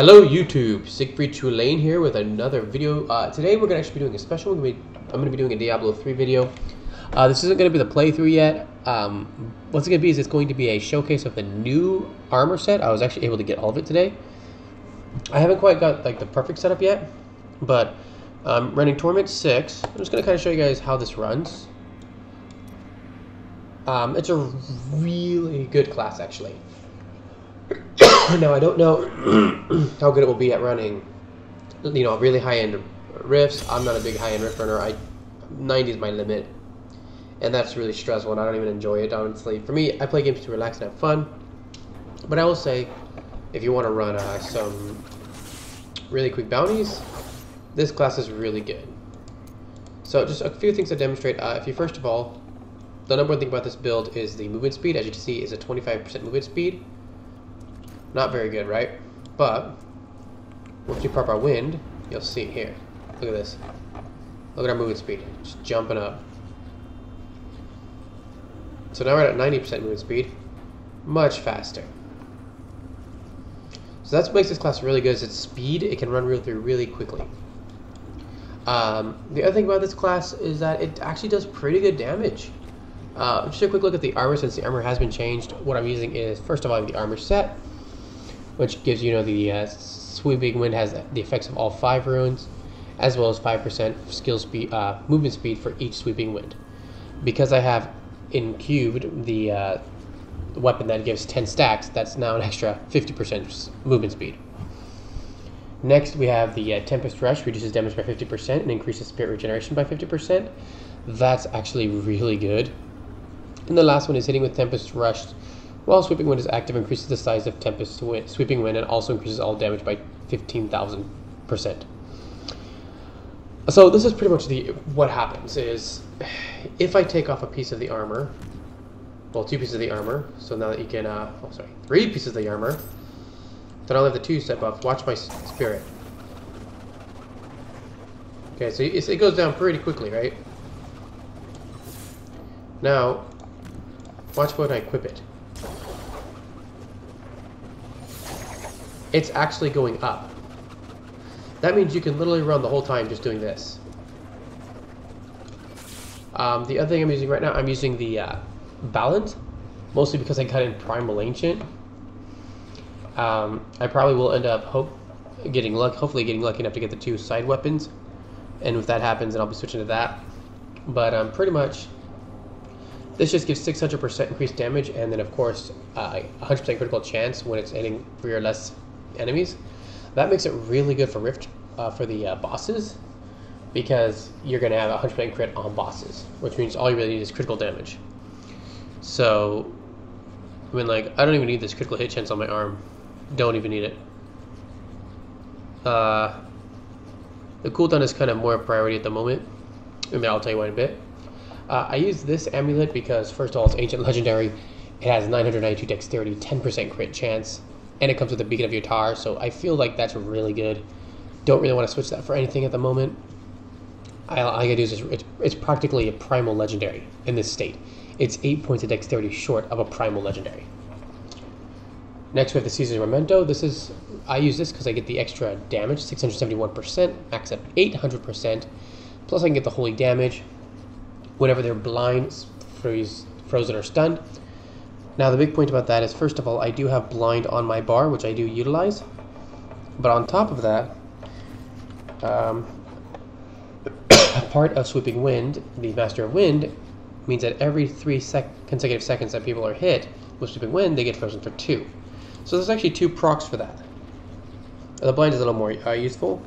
Hello YouTube, Siegfried Tulane here with another video. Today we're going to actually be doing a special. I'm going to be doing a Diablo 3 video. This isn't going to be the playthrough yet. What's it going to be is it's going to be a showcase of the new armor set. I was actually able to get all of it today. I haven't quite got like the perfect setup yet, but I'm running Torment 6. I'm just going to kind of show you guys how this runs. It's a really good class actually. Now I don't know how good it will be at running, really high-end riffs. I'm not a big high-end riff runner. 90 is my limit, and that's really stressful, and I don't even enjoy it, honestly. For me, I play games to relax and have fun, but I will say, if you want to run some really quick bounties, this class is really good. So just a few things to demonstrate. First of all, the number one thing about this build is the movement speed. As you can see, is a 25% movement speed. Not very good, right? But once we pop our wind, you'll see here. Look at this. Look at our movement speed. Just jumping up. So now we're at 90% movement speed. Much faster. So that's what makes this class really good is its speed. It can run through really quickly. The other thing about this class is that it actually does pretty good damage. Just a quick look at the armor since the armor has been changed. What I'm using is, first of all, the armor set, which gives the sweeping wind has the effects of all 5 runes, as well as 5% skill speed, movement speed for each sweeping wind. Because I have in cubed the weapon that gives 10 stacks, that's now an extra 50% movement speed. Next, we have the Tempest Rush, reduces damage by 50% and increases spirit regeneration by 50%. That's actually really good. And the last one is hitting with Tempest Rush while Sweeping Wind is active, increases the size of Sweeping Wind and also increases all damage by 15,000%. So this is pretty much what happens is, if I take off a piece of the armor, well, 2 pieces of the armor, so now that you can, 3 pieces of the armor, then I'll have the 2-step buff. Watch my spirit. Okay, so it goes down pretty quickly, right? Now, watch when I equip it. It's actually going up. That means you can literally run the whole time just doing this. The other thing I'm using right now, I'm using the Balance, mostly because I got in Primal Ancient. I probably will end up hopefully getting lucky enough to get the 2 side weapons, and if that happens, then I'll be switching to that. But pretty much, this just gives 600% increased damage, and then of course 100% critical chance when it's hitting 3 or less enemies. That makes it really good for Rift for the bosses, because you're going to have 100% crit on bosses, which means all you really need is critical damage. So, I mean, like, I don't even need this critical hit chance on my arm. Don't even need it. The cooldown is kind of more a priority at the moment, and I'll tell you why in a bit. I use this amulet because, first of all, it's ancient legendary. It has 992 dexterity, 10% crit chance, and it comes with a Beacon of Yotar, so I feel like that's really good. Don't really want to switch that for anything at the moment. All I gotta do is it's practically a primal legendary in this state. It's 8 points of dexterity short of a primal legendary. Next we have the Caesar's Memento. I use this because I get the extra damage, 671%, max up 800%, plus I can get the holy damage whenever they're blind, frozen, or stunned. Now the big point about that is, first of all, I do have blind on my bar, which I do utilize. But on top of that, part of Sweeping Wind, the Master of Wind, means that every 3 consecutive seconds that people are hit with Sweeping Wind, they get frozen for 2. So there's actually 2 procs for that. The blind is a little more useful.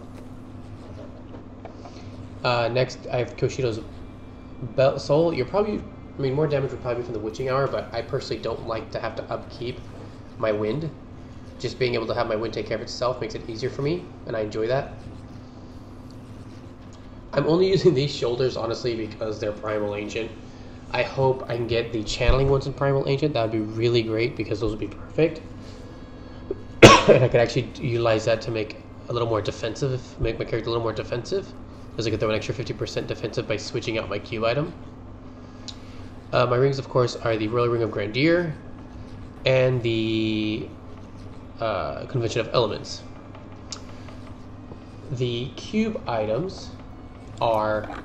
Next, I have Koshido's Soul. More damage would probably be from the Witching Hour, but I personally don't like to have to upkeep my wind. Just being able to have my wind take care of itself makes it easier for me, and I enjoy that. I'm only using these shoulders, honestly, because they're Primal Ancient. I hope I can get the channeling ones in Primal Ancient. That would be really great, because those would be perfect. And I could actually utilize that to make a little more defensive, make my character a little more defensive, because I could throw an extra 50% defensive by switching out my cube item. My rings, of course, are the Royal Ring of Grandeur and the Convention of Elements. The cube items are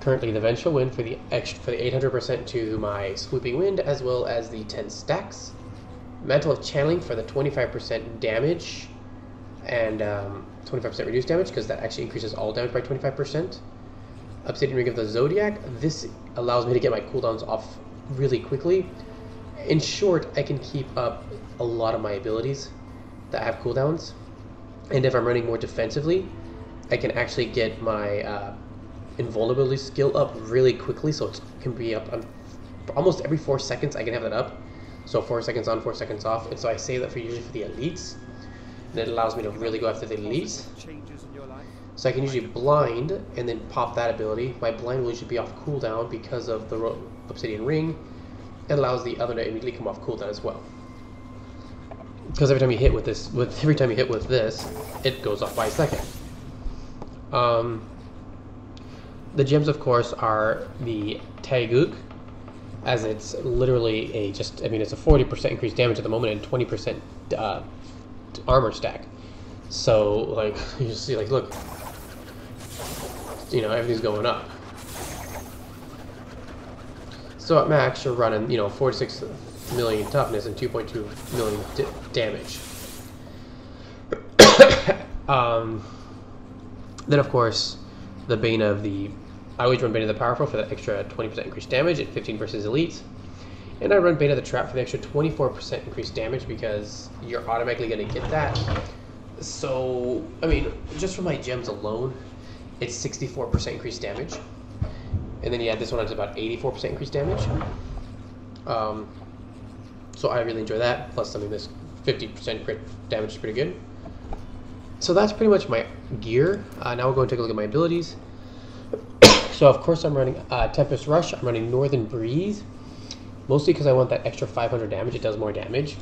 currently the Vengeful Wind for the 800% to my Sweeping Wind, as well as the 10 stacks. Mantle of Channeling for the 25% damage and 25% reduced damage, because that actually increases all damage by 25%. Obsidian Ring of the Zodiac. This allows me to get my cooldowns off really quickly. In short, I can keep up a lot of my abilities that have cooldowns. And if I'm running more defensively, I can actually get my invulnerability skill up really quickly, so it can be up almost every 4 seconds. I can have that up, so 4 seconds on, 4 seconds off. And so I save that for usually for the elites, and it allows me to really go after the elites. So I can usually blind and then pop that ability. My blind will usually be off cooldown because of the Obsidian Ring. It allows the other to immediately come off cooldown as well. Because every time you hit with this, it goes off by a second. The gems, of course, are the Taeguk, as it's literally it's a 40% increased damage at the moment and 20% armor stack. So, like, you just see, like, look, everything's going up. So at max, you're running, 4 to 6 million toughness and 2.2 million damage. Then, of course, the Bane of the... I always run Bane of the Powerful for that extra 20% increased damage at 15 versus Elites. And I run Bane of the Trap for the extra 24% increased damage, because you're automatically going to get that. So, just for my gems alone, it's 64% increased damage. And then you add this one, it's about 84% increased damage. So I really enjoy that. Plus, this 50% crit damage is pretty good. So that's pretty much my gear. Now we'll go and take a look at my abilities. So of course I'm running Tempest Rush. I'm running Northern Breeze, mostly because I want that extra 500 damage. It does more damage.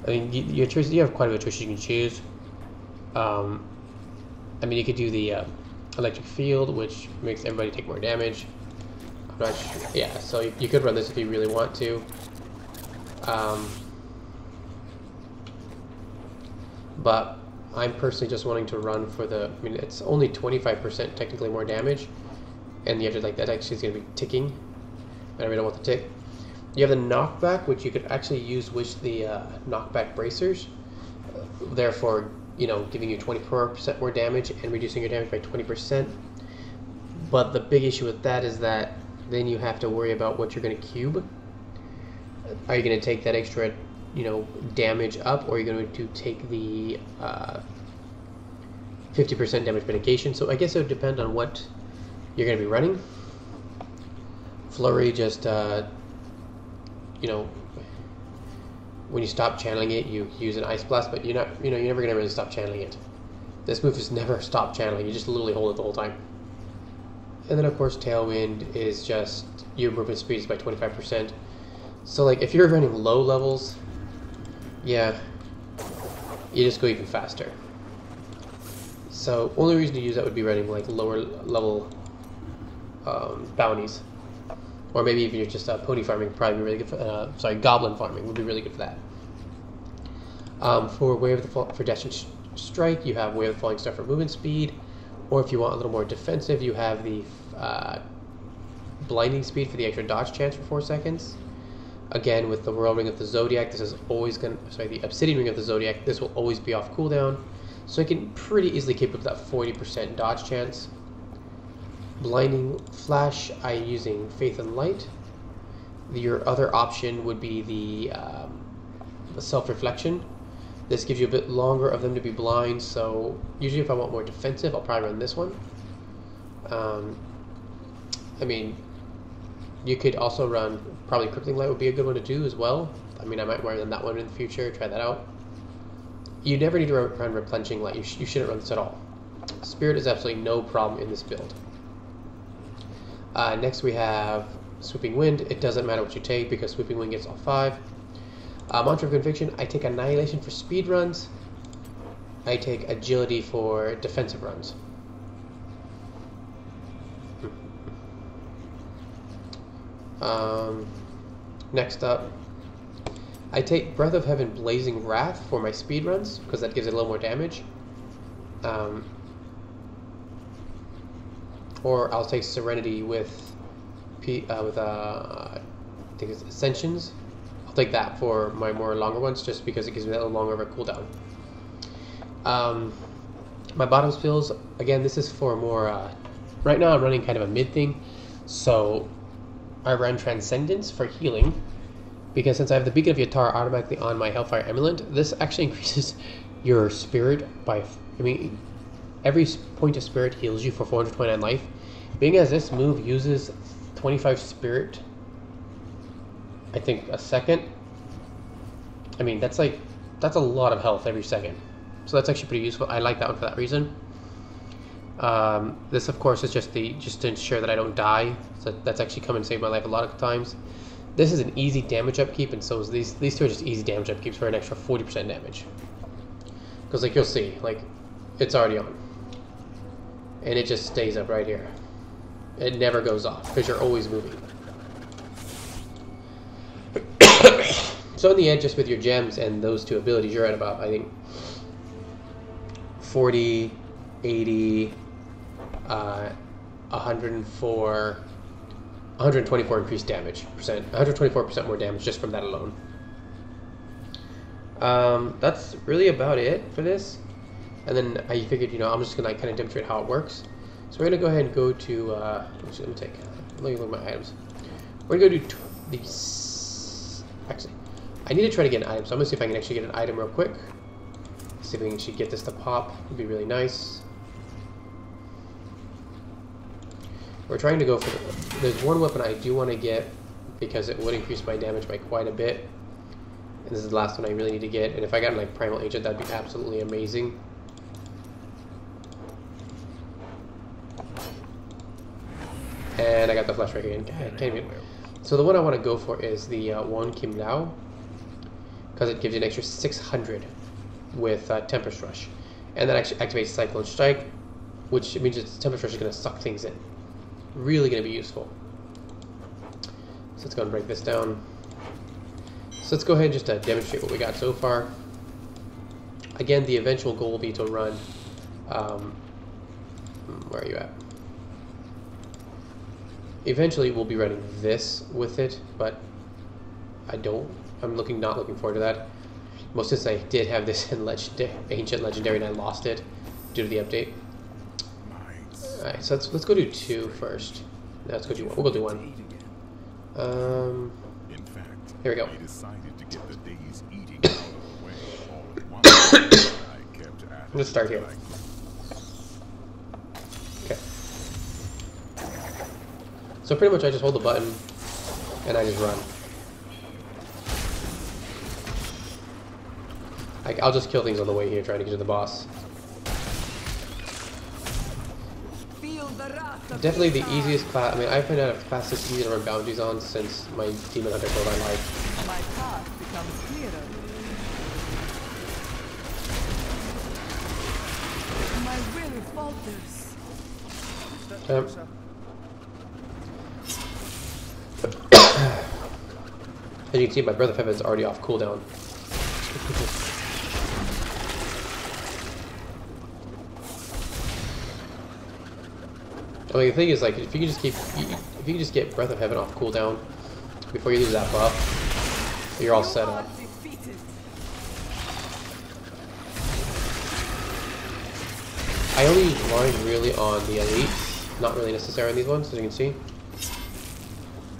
Your choices. You have quite a bit of choices you can choose. You could do the Electric Field, which makes everybody take more damage. I'm not sure. Yeah, so you could run this if you really want to. But I'm personally just wanting to run for the... it's only 25% technically more damage, and you have to, that actually is going to be ticking, and I really don't want the tick. You have the Knockback, which you could actually use with the Knockback Bracers, therefore, giving you 24% more damage and reducing your damage by 20%. But the big issue with that is that then you have to worry about what you're going to cube. Are you going to take that extra, damage up, or are you going to take the 50% damage mitigation? So I guess it would depend on what you're going to be running. Flurry just, when you stop channeling it, you use an Ice Blast, but you're never going to really stop channeling it. This move is never stop channeling. You just literally hold it the whole time. And then, of course, Tailwind is just your movement speed is by 25%. So, if you're running low levels, yeah, you just go even faster. So, only reason to use that would be running, lower level bounties. Or maybe even you're just pony farming, probably be really good for, goblin farming would be really good for that. For Wave of the Fall, for Dash and Strike, you have Wave of the Falling Star for movement speed. Or if you want a little more defensive, you have the Blinding Speed for the extra dodge chance for 4 seconds. Again, with the Whirl Ring of the Zodiac, this is always the Obsidian Ring of the Zodiac, this will always be off cooldown. So you can pretty easily keep up that 40% dodge chance. Blinding Flash, I'm using Faith and Light. Your other option would be the Self-Reflection. This gives you a bit longer of them to be blind, so usually if I want more defensive, I'll probably run this one. You could also run, probably Crippling Light would be a good one to do as well. I might run that one in the future, try that out. You never need to run Replenishing Light, you shouldn't run this at all. Spirit is absolutely no problem in this build. Next we have Sweeping Wind. It doesn't matter what you take because Sweeping Wind gets all 5. Mantra of Conviction, I take Annihilation for speed runs. I take Agility for defensive runs. Next up, I take Breath of Heaven Blazing Wrath for my speed runs because that gives it a little more damage. or I'll take Serenity with I think it's Ascensions. I'll take that for my more longer ones, just because it gives me that little longer of a cooldown. My bottom spills, again, this is for more. Right now I'm running kind of a mid thing, so I run Transcendence for healing, because since I have the Beacon of Yatar automatically on my Hellfire Emulant, this actually increases your spirit by, every point of spirit heals you for 429 life. Being as this move uses 25 spirit, I think a second, that's a lot of health every second. So that's actually pretty useful. I like that one for that reason. This, of course, is just to ensure that I don't die. So that's actually come and saved my life a lot of times. This is an easy damage upkeep, and so is these two are just easy damage upkeeps for an extra 40% damage. Because you'll see, it's already on, and it just stays up right here. It never goes off because you're always moving. So in the end, just with your gems and those two abilities, you're at about, I think, 40, 80, 104, 124 increased damage percent, 124% more damage just from that alone. That's really about it for this. And then I figured, I'm just gonna kind of demonstrate how it works. So we're gonna go ahead and go to, let me look at my items. We're gonna go to these. Actually, I need to try to get an item, so I'm gonna see if I can actually get an item real quick. See if we can actually get this to pop. It'd be really nice. We're trying to go for there's one weapon I do want to get, because it would increase my damage by quite a bit. And this is the last one I really need to get. And if I got Primal Agent, that'd be absolutely amazing. And I got the flash right here. Can't even. So the one I want to go for is the one Kim Lao, because it gives you an extra 600 with Tempest Rush, and that actually activates Cyclone Strike, which means that Tempest Rush is going to suck things in. Really going to be useful. So let's go and break this down. So let's go ahead and just demonstrate what we got so far. Again, the eventual goal will be to run. Where are you at? Eventually, we'll be running this with it, but I'm not looking forward to that. Most since I did have this in Ancient Legendary and I lost it due to the update. Alright, so let's go do 2 first. No, let's go do 1. We'll go do 1. Here we go. Let's start here. Okay. So pretty much I just hold the button and I just run. I'll just kill things on the way here, trying to get to the boss. Definitely the easiest class. I find out a class that's easy to run bounties on since my Demon Hunter build I like. My path becomes clearer. My will falters. As you can see, my Breath of Heaven is already off cooldown. The thing is, if you can just get Breath of Heaven off cooldown before you lose that buff, you're all set up. I only relying really on the elites, not really necessary on these ones, as you can see.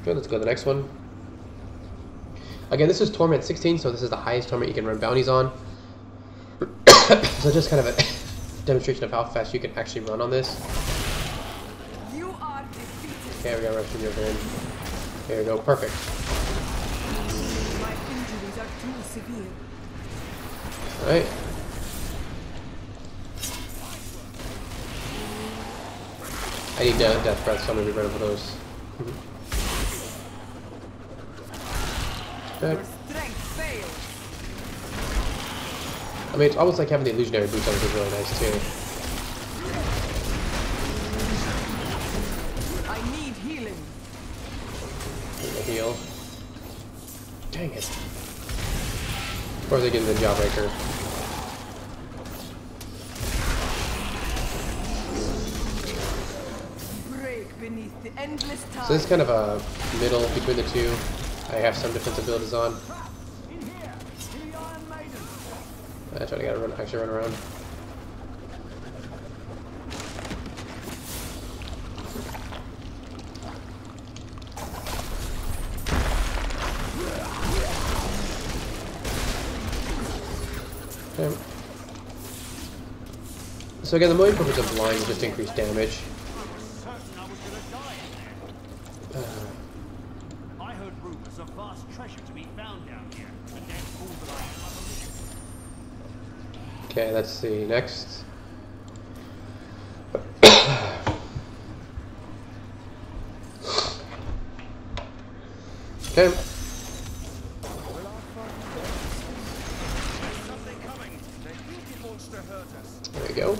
Okay, let's go to the next one. Again, this is Torment 16, so this is the highest Torment you can run bounties on. So just kind of a demonstration of how fast you can actually run on this. Okay, we got rush from your van. There we go, perfect. My injuries are too severe. Alright. I need death breath, so I'm gonna be running for those. Okay. It's almost like having the illusionary boots on is really nice too. Heal. Dang it. Of course they get the Jawbreaker. beneath the endless tide. So this is kind of a middle between the two. I have some defensive abilities on. That's why I gotta actually run around. Okay. So again, the main purpose of blind is just to increase damage. I heard rumors of vast treasure to be found down here. Again, all that I believe. Okay, let's see. Next. Okay. Something coming. The huge monster hurt us. There we go.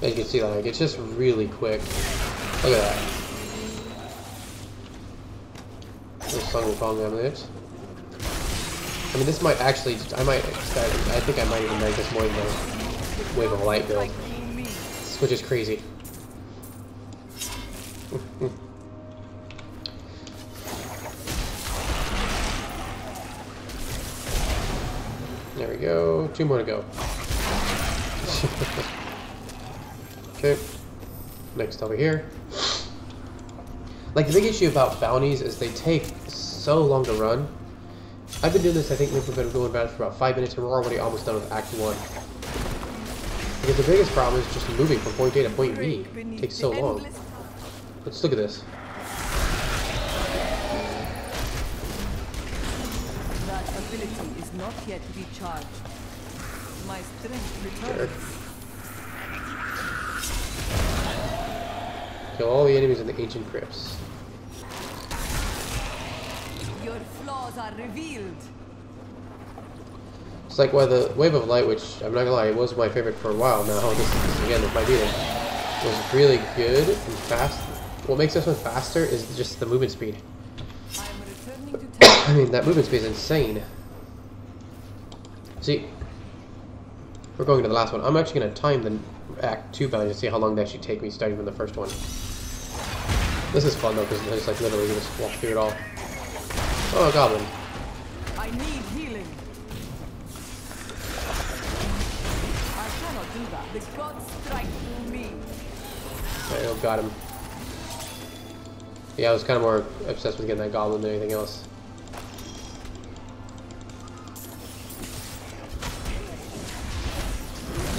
As you can see, like, it's just really quick. Look at that. This song will calm down a bit. I mean, this might actually, I think I might even make this more than the Wave of Light build. Which is crazy. There we go. 2 more to go. Okay. Next over here. Like, the big issue about bounties is they take so long to run. I've been doing this, I think we've been going about it for about 5 minutes, and we're already almost done with Act 1. Because the biggest problem is just moving from point A to point B. It takes so long. Let's look at this. That ability is not yet recharged. My strength returns. Kill all the enemies in the ancient crypts. Your flaws are revealed. It's like, well, the Wave of Light, which, I'm not gonna lie, it was my favorite for a while now. Again, this might be it. Was really good and fast. What makes this one faster is just the movement speed. I am returning to town. I mean, that movement speed is insane. See, we're going to the last one. I'm actually going to time the Act 2 value to see how long they actually take me starting from the first one. This is fun though, because it's like literally you just walk through it all. Oh, a goblin. I need healing. I cannot do that. The gods strike me. There, oh, got him. Yeah, I was kind of more obsessed with getting that goblin than anything else.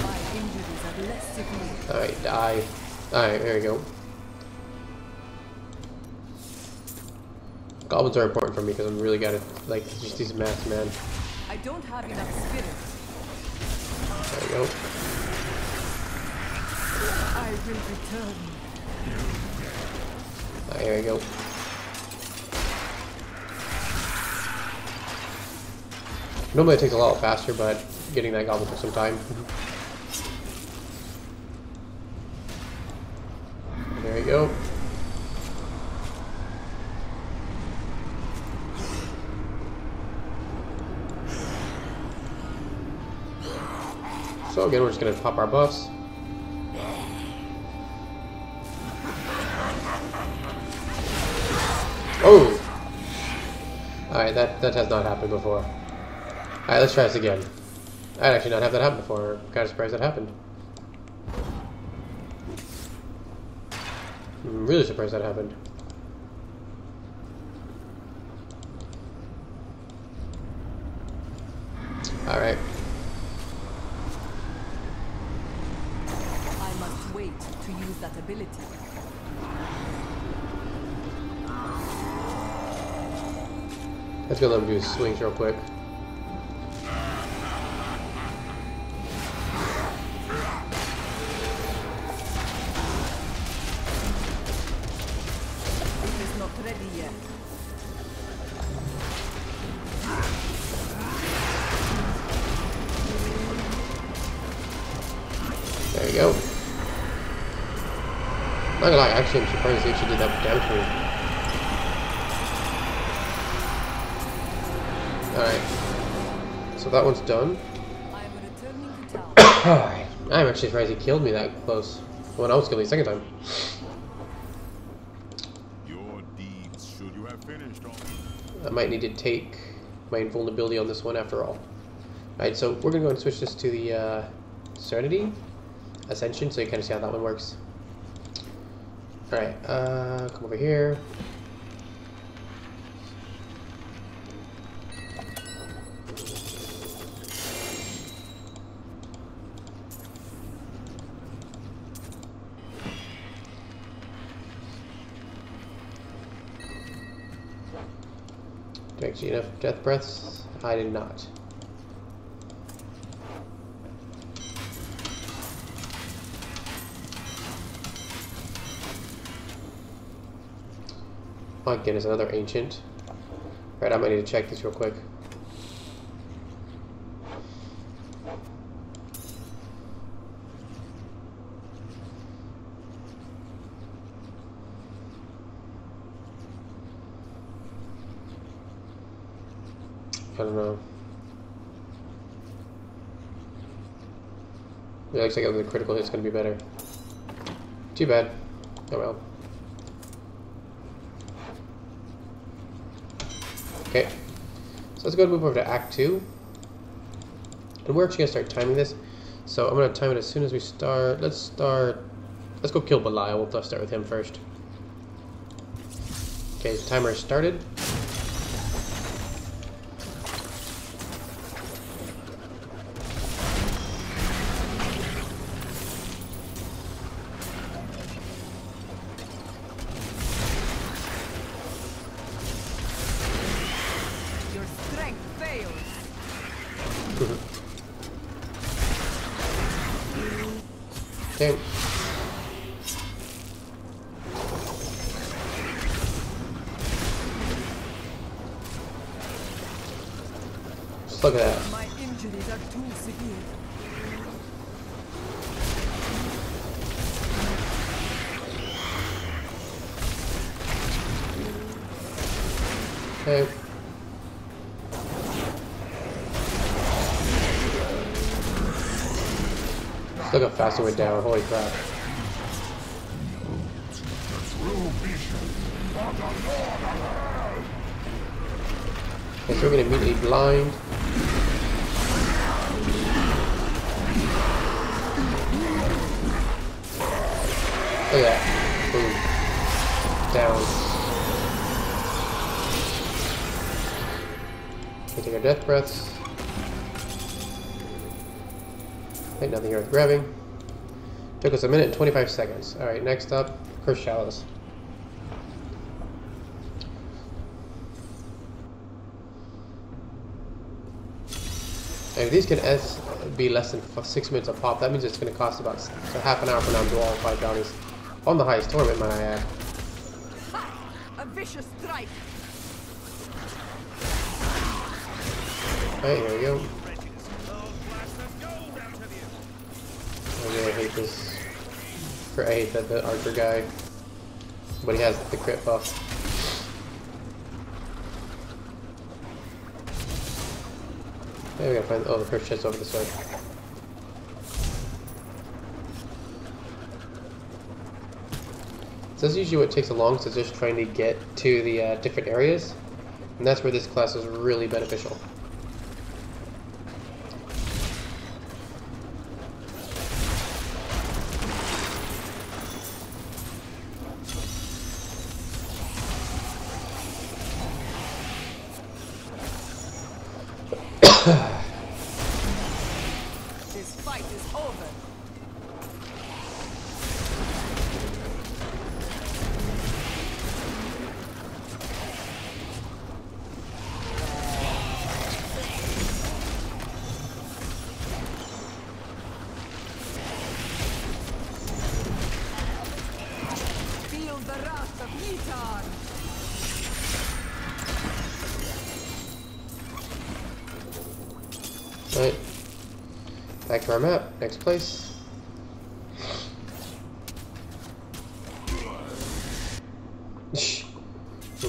My injuries are less severe. Alright, die. Alright, there we go. Goblins are important for me because I'm really gotta, like, just these maths, man. I don't have enough spirit. There we go. I will return. Alright, here we go. Normally it takes a lot faster, but getting that goblin took some time. There we go. So again, we're just gonna pop our buffs. Oh! Alright, that has not happened before. Alright, let's try this again. I'd actually not have that happen before. I'm kind of surprised that happened. I'm really surprised that happened. Alright. I must wait to use that ability. Let's go let him do his swings real quick. It is not ready yet. There you go. Not gonna lie, actually I'm surprised they actually did that damage for me. Alright. So that one's done. I am returning to town. Alright. I'm actually surprised he killed me that close. Well, I was killed the second time. Your deeds should you have finished all. I might need to take my invulnerability on this one after all. Alright, so we're gonna go and switch this to the Serenity Ascension, so you kind of see how that one works. Alright, come over here. Did I actually enough death breaths? I did not. Oh, again, it's another ancient. Right, I might need to check this real quick. I don't know. It looks like the critical hit's gonna be better. Too bad. Oh well. Okay. So let's go and move over to Act 2. And we're actually gonna start timing this. So I'm gonna time it as soon as we start. Let's go kill Belial. We'll start with him first. Okay, the timer is started. Okay. Just look at that. My injuries are too severe. Okay. Look how fast it went down, holy crap. Okay, so we're gonna immediately blind. Look at that. Boom. Down. We take our death breaths. Ain't nothing here with grabbing. Took us 1 minute and 25 seconds. Alright, next up, Cursed Shallows. And if these can be less than 6 minutes a pop, that means it's going to cost about half an hour for now to do all 5 bounties. On the highest tournament, might I add. A vicious strike. Alright, here we go. I really hate this. I hate that the archer guy, but he has the crit buff. Yeah, we gotta find the first chest over this way. So that's usually what takes the longest, is just trying to get to the different areas, and that's where this class is really beneficial. This fight is over. Feel the wrath of Yitar. Alright. Back to our map. Next place.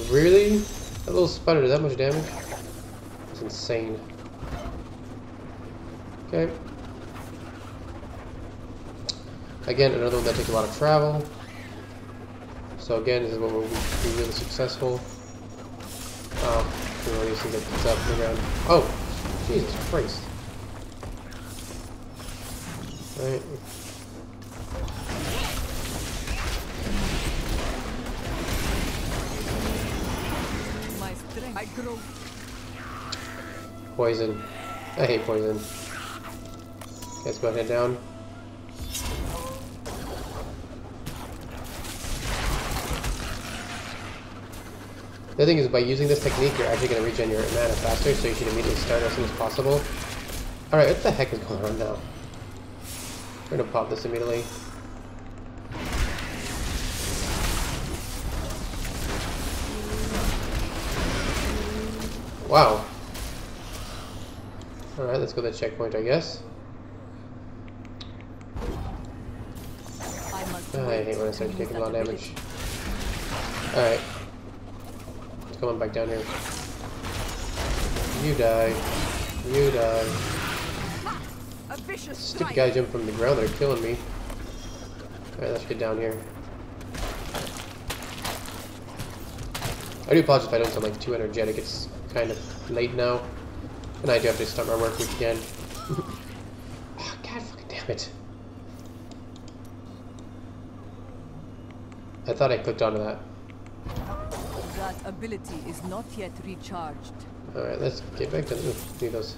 Really? That little spider did that much damage? That's insane. Okay. Again, another one that takes a lot of travel. So again, this is where we'll be really successful. One of these things that gets up on the ground. Oh, Jesus Christ! All right. My strength. I grow. Poison. I hate poison. Let's go ahead down. The other thing is, by using this technique, you're actually going to regen your mana faster, so you should immediately start as soon as possible. Alright, what the heck is going on now? We're going to pop this immediately. Wow. Alright, let's go to the checkpoint, I guess. I hate when I start taking a lot of damage. Alright. Let's come on back down here. You die. You die. Stupid guy jumping from the ground, they're killing me. Alright, let's get down here. I do apologize if I don't sound like too energetic, it's kind of late now. And I do have to start my work week again. Oh, God fucking damn it. I thought I clicked onto that. That ability is not yet recharged. Alright, let's get back to the... need those.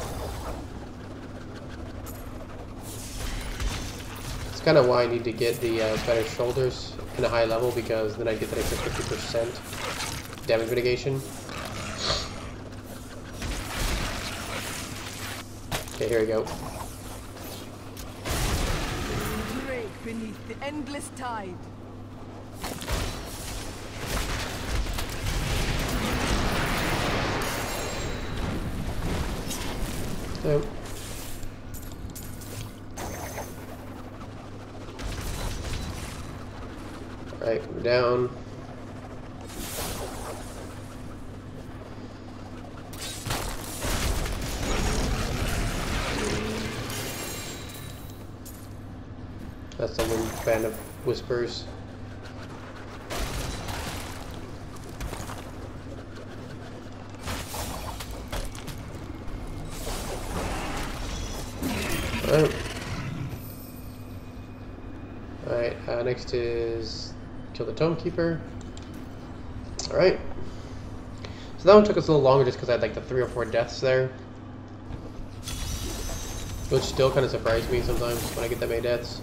That's kind of why I need to get the better shoulders in a high level, because then I get that extra 50% damage mitigation. Okay, here we go. Break beneath the endless tide. Yep. Alright, come down. That's the one band of whispers. Alright, next is kill the Tome Keeper. Alright. So that one took us a little longer just because I had like the 3 or 4 deaths there. Which still kind of surprised me sometimes when I get that many deaths.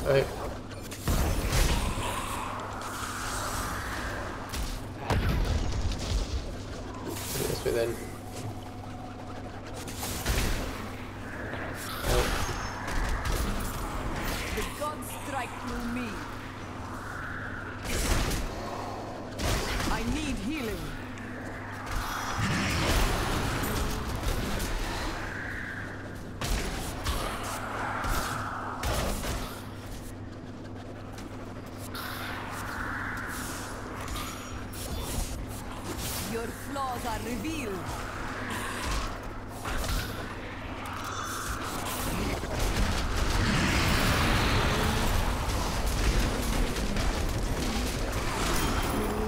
Alright. This way then. The gods strike through me. I need healing. Your flaws are revealed.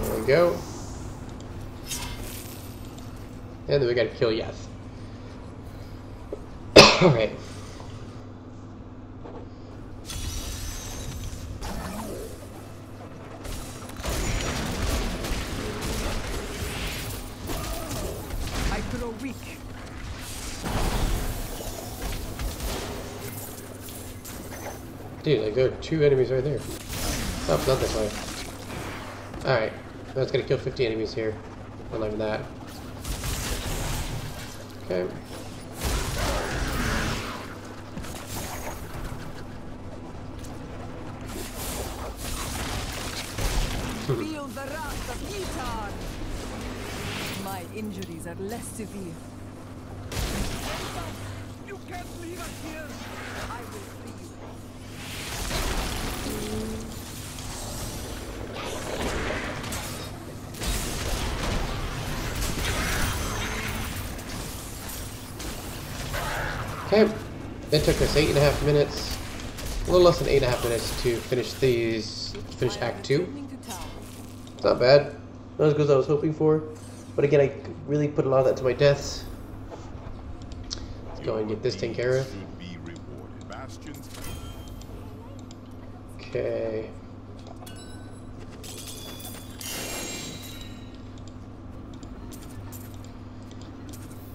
There we go. And then we gotta kill Yeth. Alright. I grow weak. Dude, like there are 2 enemies right there. Oh, not this way. Alright. That's gonna kill 50 enemies here. Not like that. Okay. Feel the wrath of Yitar. My injuries are less severe. You can't leave us here! I will free you. Okay, it took us 8.5 minutes, a little less than 8.5 minutes to finish Act 2. It's not bad, not as good as I was hoping for, but again, I really put a lot of that to my deaths. Let's go and get this taken care of. Should be rewarded. Bastions. Okay.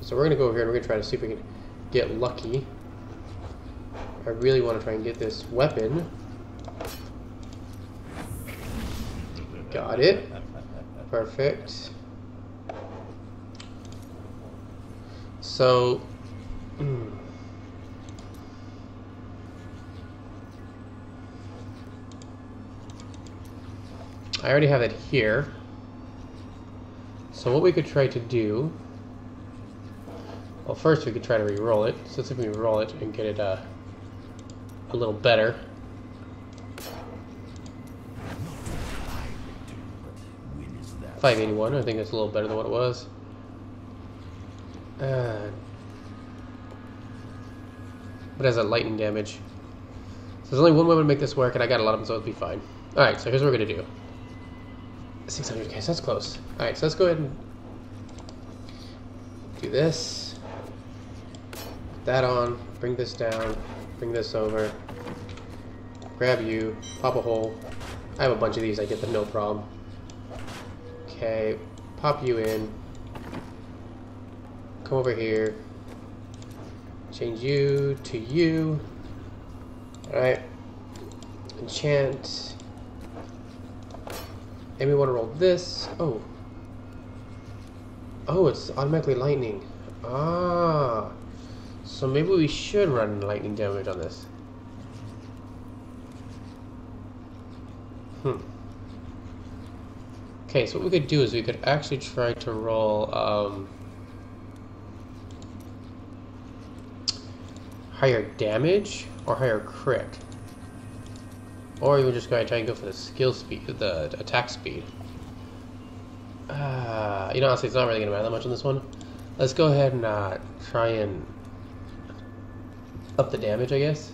So we're gonna go over here and we're gonna try to see if we can get lucky. I really want to try and get this weapon. Got it. Perfect. So, I already have it here. So what we could try to do, well, first we could try to re-roll it. So let's see if we can roll it and get it a little better. $581. I think that's a little better than what it was. But it has that lightning damage. So there's only one way to make this work, and I got a lot of them, so it'll be fine. Alright, so here's what we're going to do. 600k, so that's close. Alright, so let's go ahead and do this. Put that on, bring this down, bring this over. Grab you, pop a hole. I have a bunch of these, I get them no problem. Okay, pop you in. Come over here. Change you to you. Alright. Enchant. And we want to roll this. Oh. Oh, it's automatically lightning. Ah. So maybe we should run lightning damage on this. Okay, so what we could do is we could actually try to roll higher damage or higher crit. Or you would just try and go for the skill speed, the attack speed. You know, honestly, it's not really going to matter that much on this one. Let's go ahead and try and up the damage, I guess,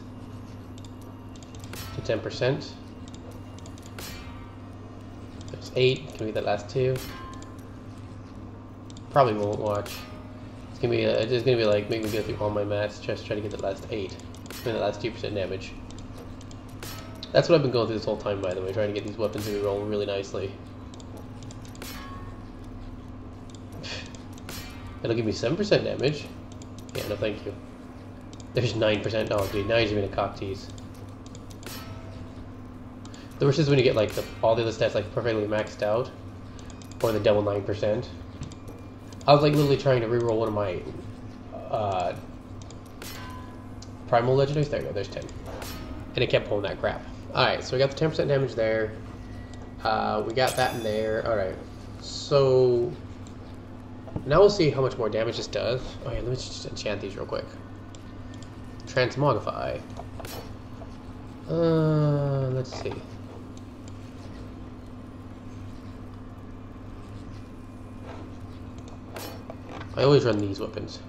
to 10%. There's 8. Can we get that last 2? Probably won't watch. It's gonna be like make me go through all my mats, just try to get the last 8, and the last 2% damage. That's what I've been going through this whole time, by the way, trying to get these weapons to roll really nicely. It'll give me 7% damage. Yeah, no thank you. There's 9%. Oh, dude, now he's even a cock tease. The worst is when you get like all the other stats like perfectly maxed out, or the double 9%. I was like literally trying to reroll one of my primal legendaries. There you go. There's 10, and it kept pulling that crap. All right, so we got the 10% damage there. We got that in there. All right, so now we'll see how much more damage this does. Oh yeah, let me just enchant these real quick. Transmogrify. Let's see. I always run these weapons.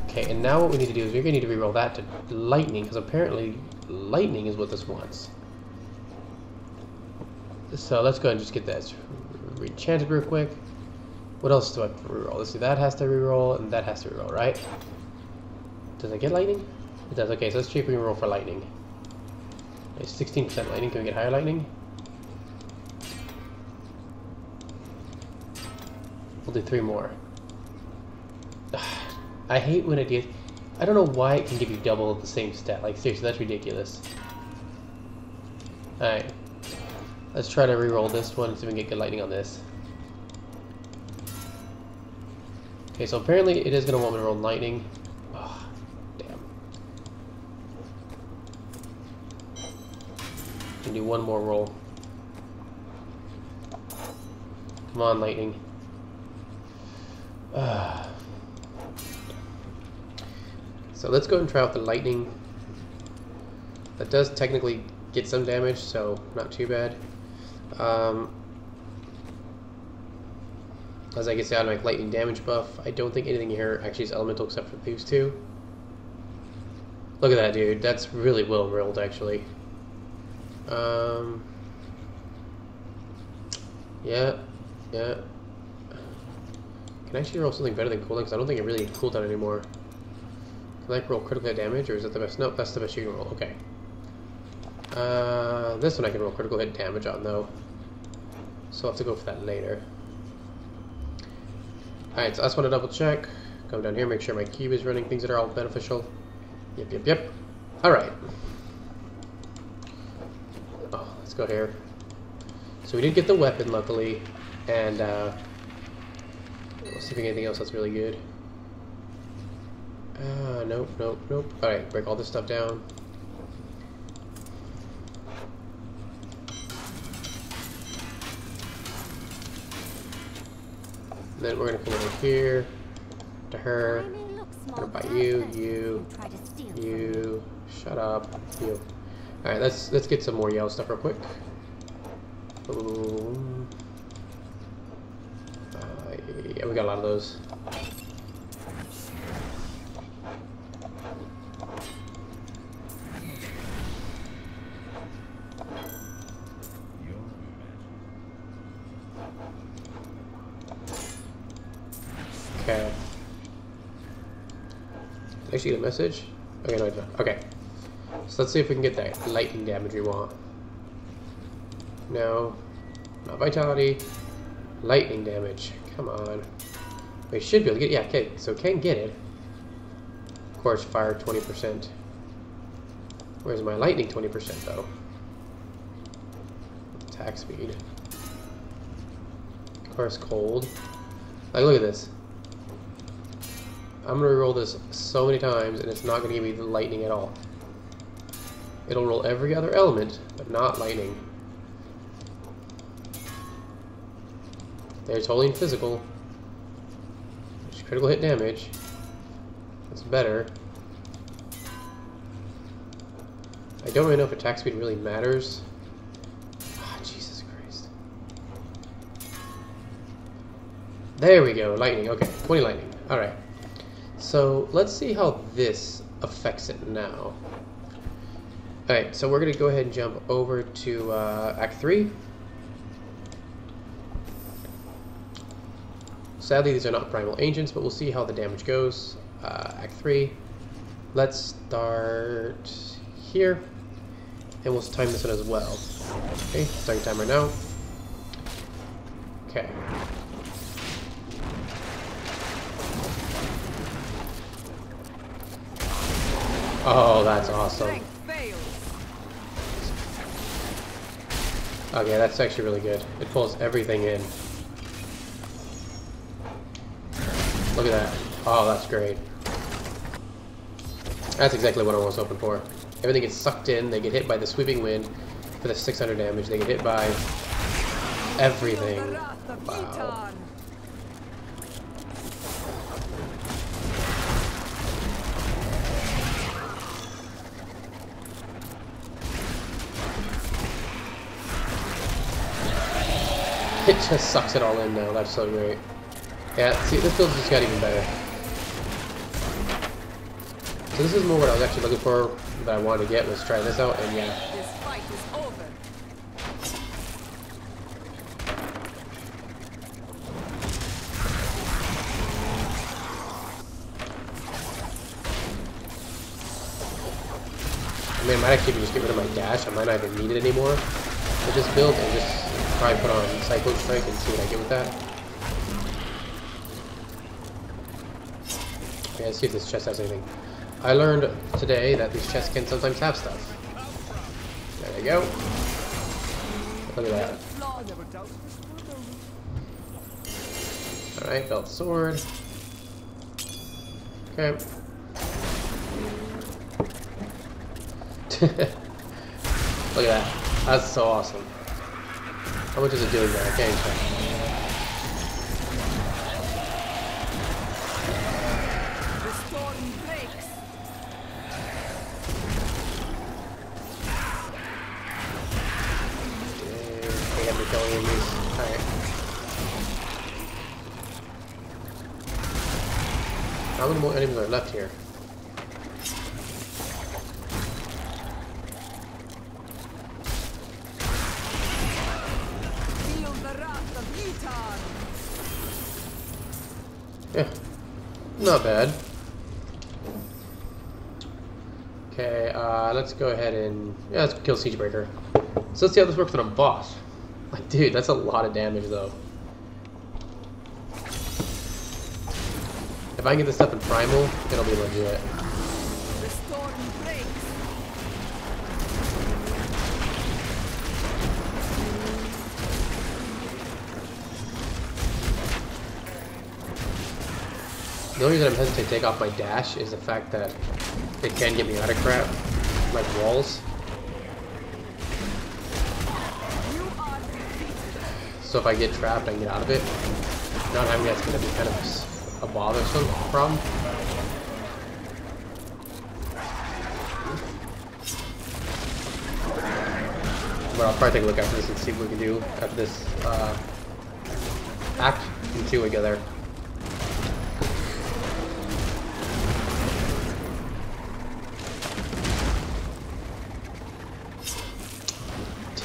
Okay, and now what we need to do is we're going to need to reroll that to lightning, because apparently lightning is what this wants. So let's go ahead and just get that re-enchanted real quick. What else do I have to reroll? Let's see, that has to reroll, and that has to reroll, right? Does it get lightning? It does. Okay, so let's cheap reroll for lightning. It's 16% lightning. Can we get higher lightning? We'll do 3 more. I hate when it gives... I don't know why it can give you double the same stat. Like, seriously, that's ridiculous. Alright. Let's try to reroll this one, see if we can get good lightning on this. Okay, so apparently it is going to want me to roll lightning. Oh, damn. Can do one more roll. Come on, lightning. So let's go and try out the lightning. That does technically get some damage, so not too bad. As I can see, automatic lightning damage buff. I don't think anything here actually is elemental except for these 2. Look at that, dude. That's really well rolled, actually. Yeah. Yeah. Can I actually roll something better than cooldown? Because I don't think it really cooldown anymore. Can I roll critical hit damage, or is that the best? Nope, that's the best you can roll. Okay. This one I can roll critical hit damage on, though. So I'll have to go for that later. Alright, so I just want to double check. Come down here, make sure my cube is running things that are all beneficial. Yep. Alright. Oh, let's go here. So we did get the weapon, luckily. And, let's see if we get anything else that's really good. Nope. Alright, break all this stuff down. And then we're gonna come over here to her. Gonna buy you. Shut up, you. All right, let's get some more yellow stuff real quick. Yeah, we got a lot of those. Okay. Did I actually get a message? Okay, no, I don't. Okay. So let's see if we can get that lightning damage we want. No. Not vitality. Lightning damage. Come on. We should be able to get it. Yeah, okay. So can get it. Of course, fire 20%. Where's my lightning 20% though? Attack speed. Of course, cold. Like, look at this. I'm gonna roll this so many times and it's not gonna give me the lightning at all. It'll roll every other element, but not lightning. There's holy and physical. There's critical hit damage. That's better. I don't really know if attack speed really matters. Ah, Jesus Christ. There we go, lightning. Okay, 20 lightning. Alright. So let's see how this affects it now. Alright, so we're going to go ahead and jump over to Act 3. Sadly, these are not primal agents, but we'll see how the damage goes. Act 3. Let's start here. And we'll time this one as well. Okay, starting timer now. Okay. Oh, that's awesome. Okay, that's actually really good. It pulls everything in. Look at that. Oh, that's great. That's exactly what I was hoping for. Everything gets sucked in, they get hit by the sweeping wind for the 600 damage, they get hit by everything. Wow. It just sucks it all in now, that's so great. Yeah, see, this build just got even better. So this is more what I was actually looking for, that I wanted to get, was try this out, and yeah. This fight is over. I mean, I might actually just get rid of my dash, I might not even need it anymore with this build, and just try put on Cyclone Strike and see what I get with that. Okay, let's see if this chest has anything. I learned today that these chests can sometimes have stuff. There you go. Look at that. Alright, belt sword. Okay. Look at that. That's so awesome. How much is it doing there? I can't even check. How many more enemies are left here? Not bad. Okay, let's go ahead and let's kill Siegebreaker. So let's see how this works on a boss. Like, dude, that's a lot of damage though. If I can get this stuff in primal, it'll be legit. The storm breaks. The only reason I'm hesitant to take off my dash is the fact that it can get me out of crap, like walls. So if I get trapped, I can get out of it. Not having that's going to be kind of a bothersome problem. But I'll probably take a look after this and see what we can do after this act and see what we get there.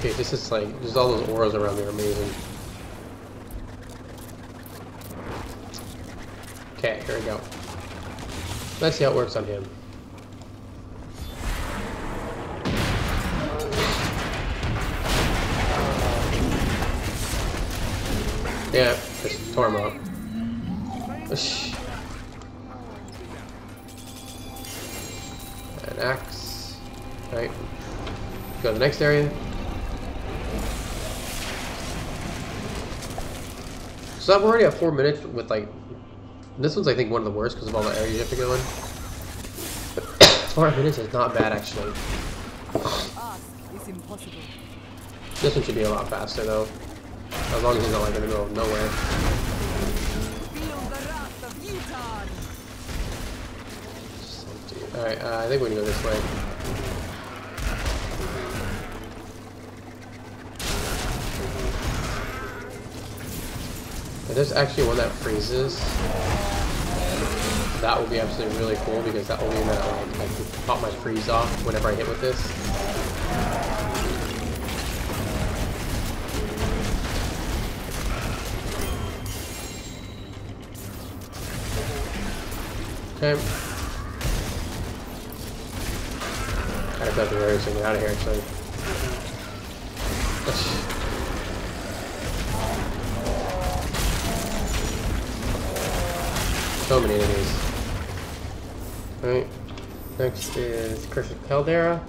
Dude, this is like, just all those auras around me are amazing. Okay, here we go. Let's see how it works on him. Yeah, just tore him up. An axe. Right. Go to the next area. So I'm already at 4 minutes with like, this one's I think one of the worst because of all the areas you have to go in. 4 minutes is not bad actually. It's impossible. This one should be a lot faster though, as long as he's not like in the middle of nowhere. Feel the wrath of Utah. Alright, I think we're gonna go this way. If there's actually one that freezes, that will be absolutely really cool because that will mean that like, I can pop my freeze off whenever I hit with this. Okay. I have to hurry to get out of here actually. So many enemies. Alright. Next is Curse of Caldera.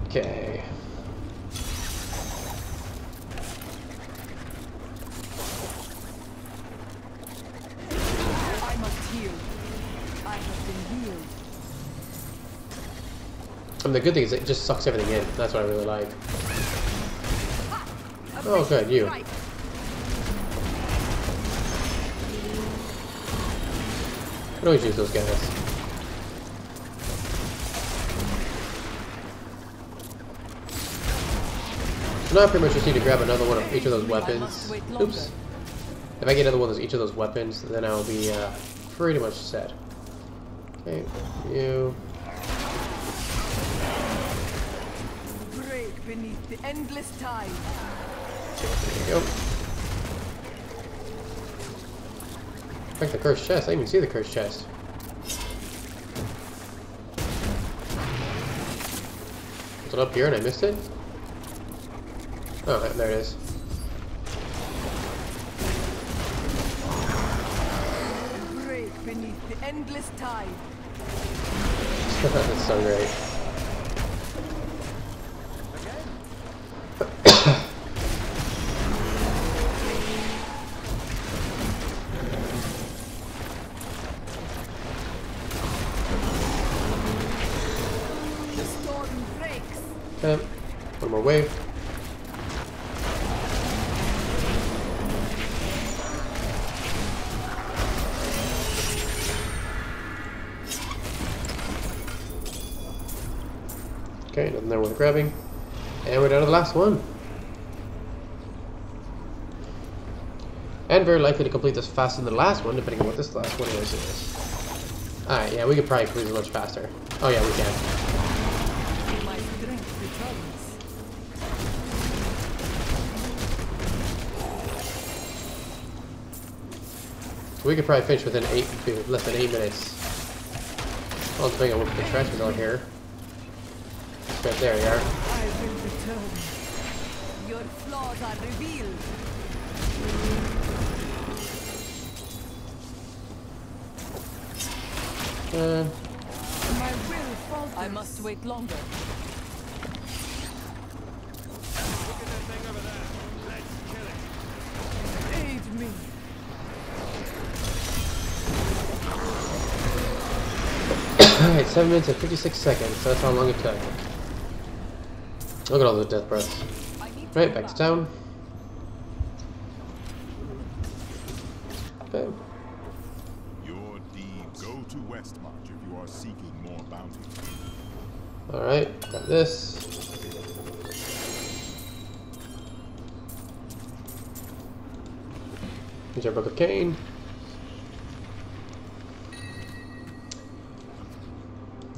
Okay. I must heal. I have been healed. And the good thing is it just sucks everything in. That's what I really like. Oh, good, you. Right. I can always use those guys. So now I pretty much just need to grab another one of each of those weapons. Oops. If I get another one of each of those weapons, then I'll be pretty much set. Okay, you. Break beneath the endless tide. There you go. Like the cursed chest. I didn't even see the cursed chest. Was it up here and I missed it? Oh, there it is. Break beneath the endless tide. That's so great. The storm breaks. Okay, one more wave. Okay, nothing there worth grabbing. And we're down to the last one. And very likely to complete this faster than the last one, depending on what this last one is. Alright, yeah, we could probably complete this much faster. Oh yeah, we can. My strength returns. We could probably finish within less than 8 minutes. Well, depending on what the trash is on here. Right there, you are. I will return. Your flaws are revealed. My will falters. I must wait longer. Look at that thing over there. Let's kill it. Aid me. Alright, 7 minutes and 56 seconds. So that's how long it took. Look at all those death breaths. Right, back to town. Okay. Your deeds go to Westmarch if you are seeking more bounty. Alright, got this. Here's our Book of Cain.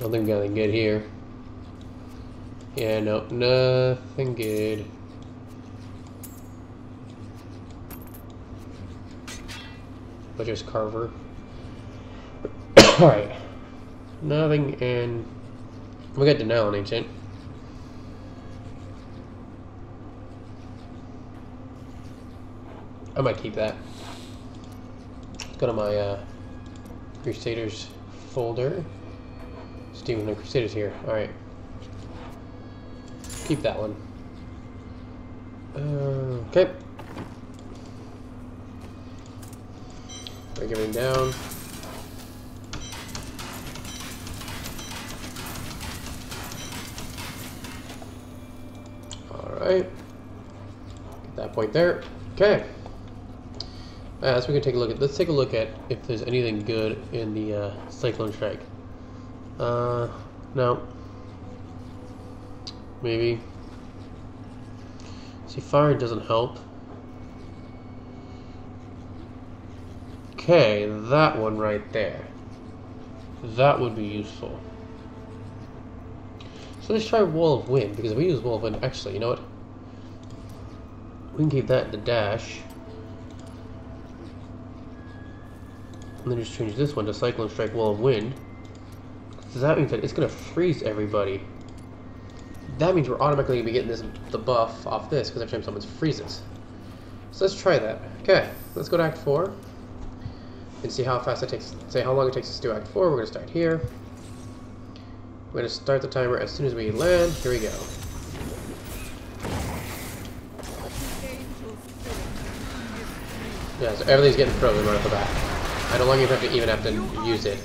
Don't think we got anything good here. Yeah, no, nothing good. Butcher's Carver. Alright. Nothing, and we got Denial on Ancient. I might keep that. Go to my Crusaders folder. Steven and Crusaders here. Alright. Keep that one. Okay. Break everything down. Alright. Get that point there. Okay. So we can take a look at. Let's take a look at if there's anything good in the Cyclone Strike. No. Maybe. See, fire doesn't help. Okay, that one right there. That would be useful. So let's try Wall of Wind, because if we use Wall of Wind, actually, you know what? We can keep that in the dash. And then just change this one to Cyclone Strike Wall of Wind. So that means that it's going to freeze everybody. That means we're automatically going to be getting the buff off this, because every time someone freezes. So let's try that. Okay, let's go to Act 4. And see how fast it takes, say how long it takes us to do Act 4. We're going to start here. We're going to start the timer as soon as we land. Here we go. Yeah, so everything's getting frozen right off the bat. I no longer even have to use it.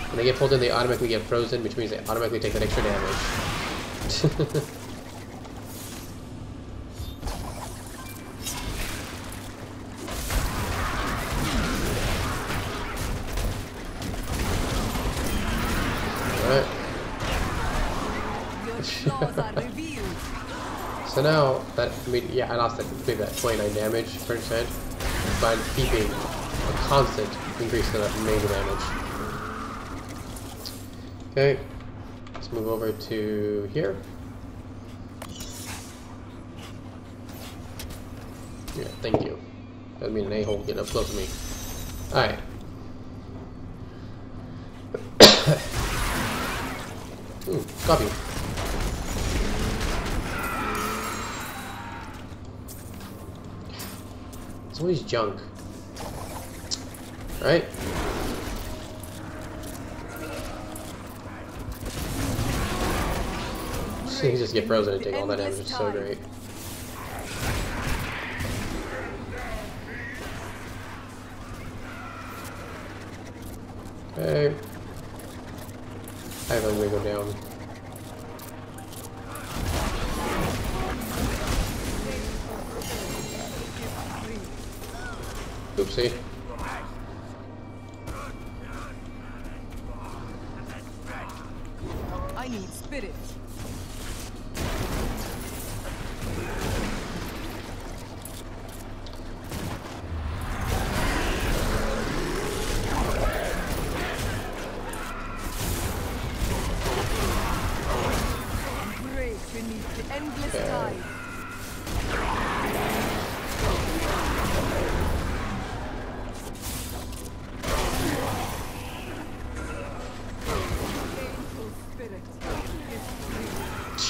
When they get pulled in, they automatically get frozen, which means they automatically take that extra damage. So now that, I mean, yeah, I lost that, maybe that 29 damage, 30%, by keeping a constant increase to that major damage. Okay, let's move over to here. Yeah, thank you. That would mean an a-hole getting up close to me. Alright. Ooh, copy. It's always junk. Right? You just get frozen and take all that damage. It's so great. Okay. I have a way to go down. Oopsie. I need spirit. Break beneath the endless tide.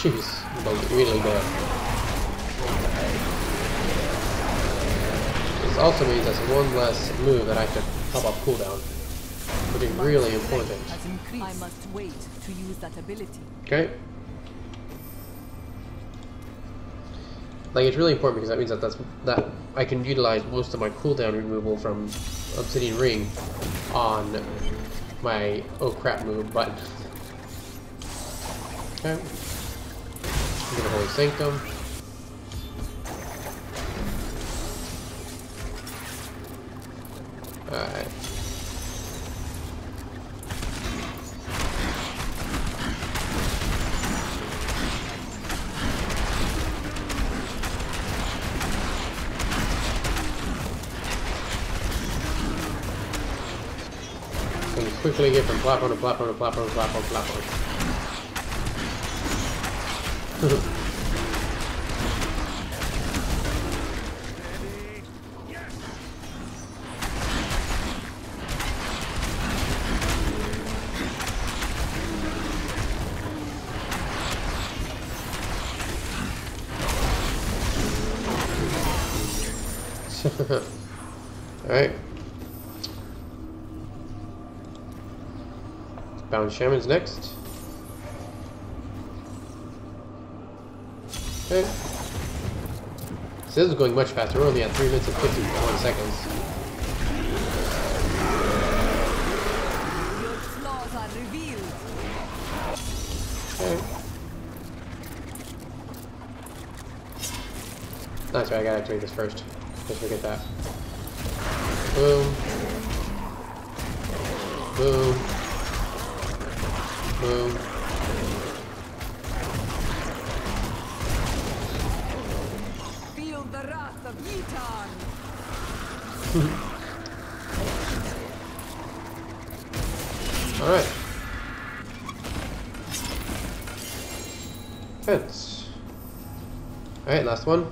Jeez, really bad. This also means that's one less move that I have to pop off cooldown, which is really important. I must wait to use that ability. Okay. Like, it's really important because that means that I can utilize most of my cooldown removal from Obsidian Ring on my oh crap move button. Okay. Get a Holy Sanctum. Alright. Quickly get from platform to platform to platform to platform to platform. Alright. Bound Shaman's next. Okay. So this is going much faster. We're only at 3 minutes and 51 seconds. Your flaws are revealed. Okay. That's right, I gotta activate this first. Just forget that. Boom. Boom. Boom. Feel the wrath of Yitan. Alright. Fence. Alright, last one.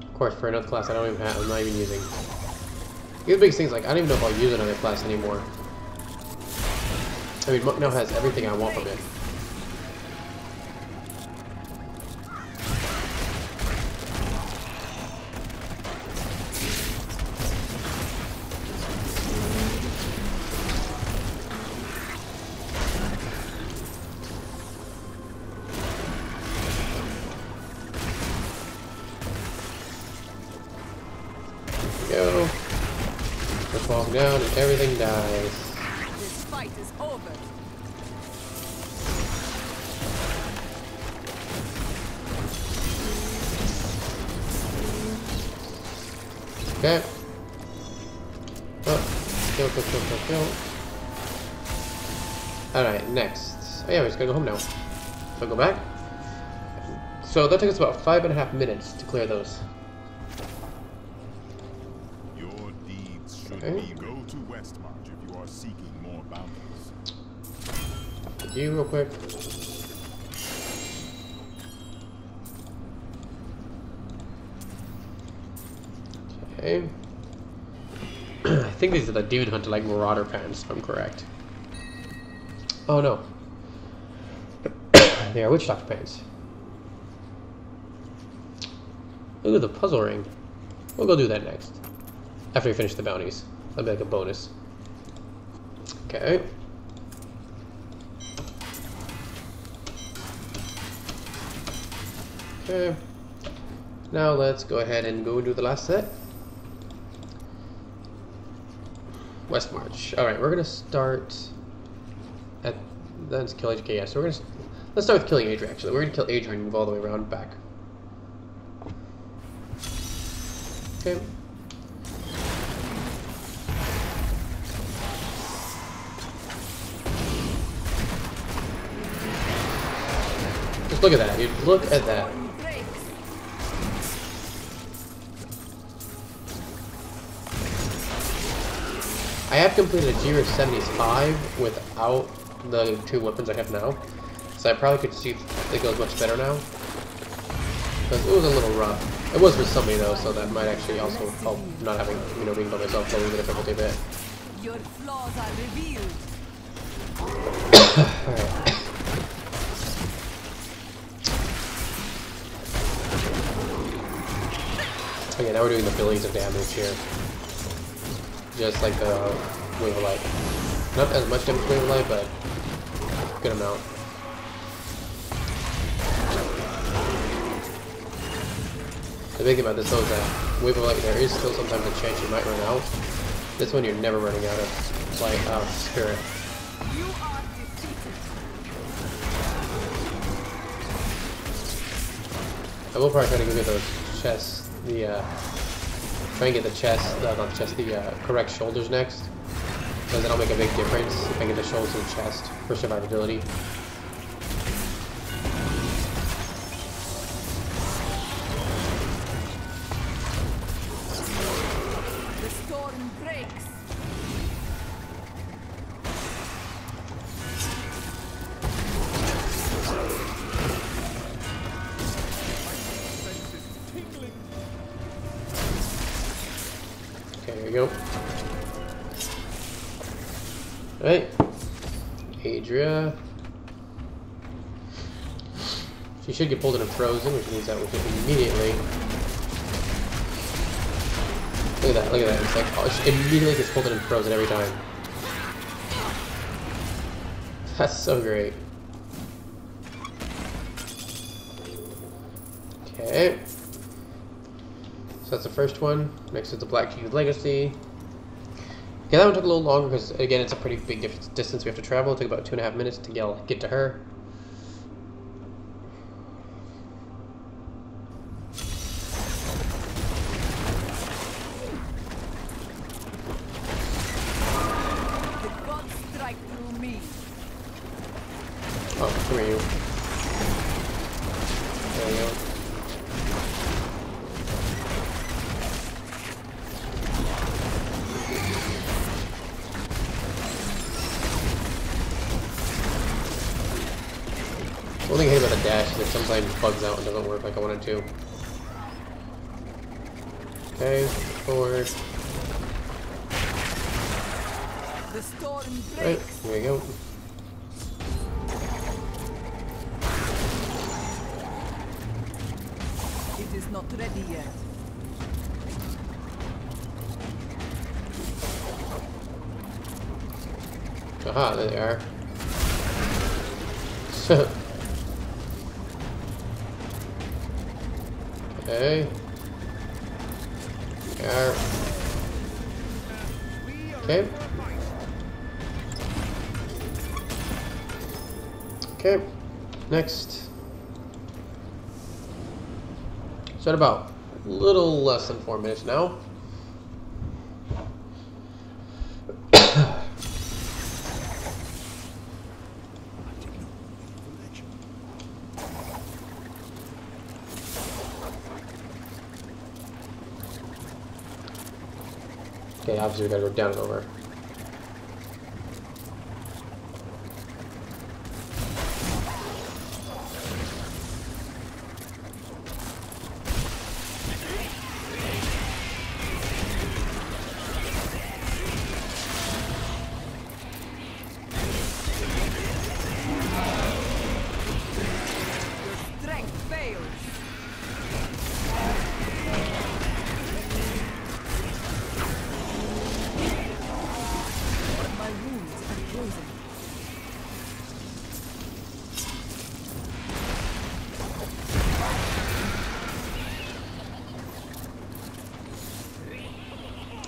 Of course, for another class I don't even have, I'm not even using. The biggest thing is, like, I don't even know if I'll use another class anymore. I mean, Monk now has everything I want from it. Go. Just falls down and everything dies. This fight is over. Okay. Oh, kill. Alright, next. Oh yeah, we just gotta go home now. So I'll go back. So that took us about 5.5 minutes to clear those. Your deeds should Okay. be go to Westmarch if you are seeking more bounties. You real quick. Okay. I think these are the Demon Hunter like Marauder pants, if I'm correct. Oh no. They are Witch Doctor pants. Ooh, the puzzle ring. We'll go do that next. After we finish the bounties. That'll be like a bonus. Okay. Okay. Now let's go ahead and go do the last set. West March. Alright, we're gonna start at that's kill Age. Okay, yeah, so let's start with killing Adrian actually. We're gonna kill Adrian and move all the way around back. Okay. Just look at that, dude. Look at that. I have completed a Jira 75 without the 2 weapons I have now, so I probably could see if it goes much better now. Because it was a little rough. It was for somebody though, so that might actually also help not having, being by myself lowering the difficulty a bit. Your flaws are revealed. Alright. Okay, now we're doing the billions of damage here. Just like the Wave of Light. Not as much damage Wave of Light, but good amount. The big thing about this though is that Wave of Light, there is still sometimes a chance you might run out. This one you're never running out of light, spirit. You are defeated. I will probably try to go get those chests, try and get the chest, not the chest, the correct shoulders next. Because that'll make a big difference if I get the shoulders and chest for survivability. The storm breaks. Okay, here we go. Alright. Adria. She should get pulled in and frozen, which means that we can immediately. Look at that, look at that. It's like, oh, she immediately gets pulled in and frozen every time. That's so great. Okay. So that's the first one. Next is the Black King's Legacy. Yeah, that one took a little longer because, again, it's a pretty big distance we have to travel. It took about 2.5 minutes to get to her. The gods strike through me. Oh, come here, you. There we go. The only thing I hate about the dash is it sometimes bugs out and doesn't work like I wanted to. Okay, forward. The storm Right, breaks. here we go. It is not ready yet. Aha, there they are. Okay. There. Okay. Okay. Next. So at about a little less than 4 minutes now. Okay, obviously we gotta go down and over. Your strength fails. My wounds are frozen.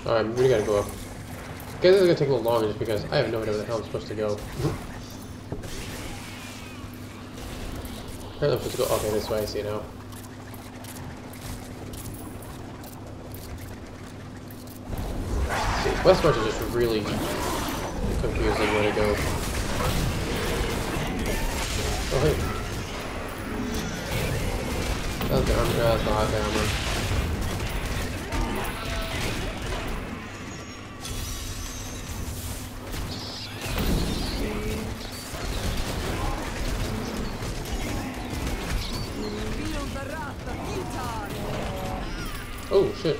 Alright, we gotta go up. Okay, this is gonna take a little longer just because I have no idea where the hell I'm supposed to go. Apparently I'm supposed to go, okay, this way, I see now. See, West March is just really confusing where to go. Oh, hey. That's the armor, no, that's not the armor. Feel the wrath of Utah. Oh, shit.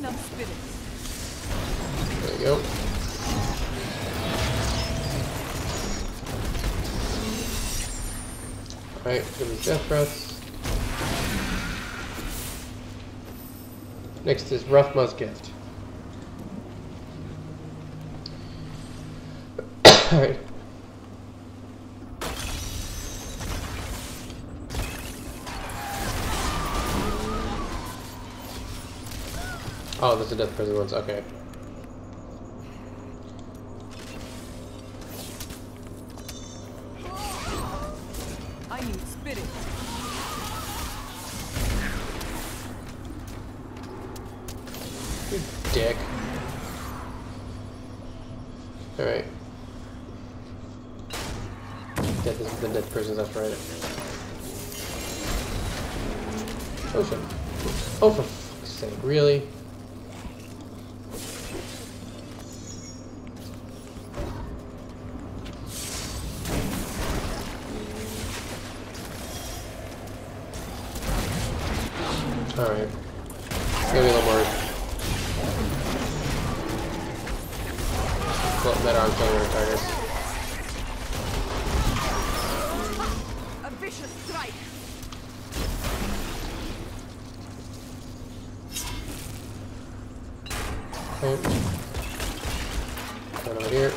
enough spirit. There you go. Alright, give me death breaths. Next is Ruthma's gift. Alright. Oh, there's a death prison ones, okay. I need spirit. You dick. Alright. Yeah, this is the death prisons, that's right. Oh shit. Oh, for fuck's sake, really? Alright. Maybe a little more. Better artillery targets. A vicious strike. Okay. One over here.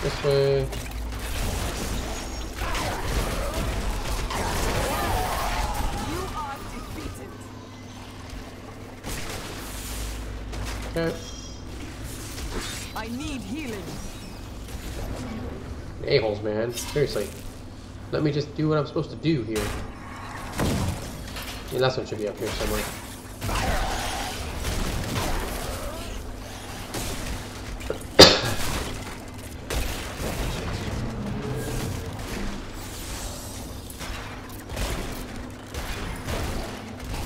This way. You are defeated. Okay. I need healing. A-holes, man. Seriously. Let me just do what I'm supposed to do here. Yeah, that one should be up here somewhere.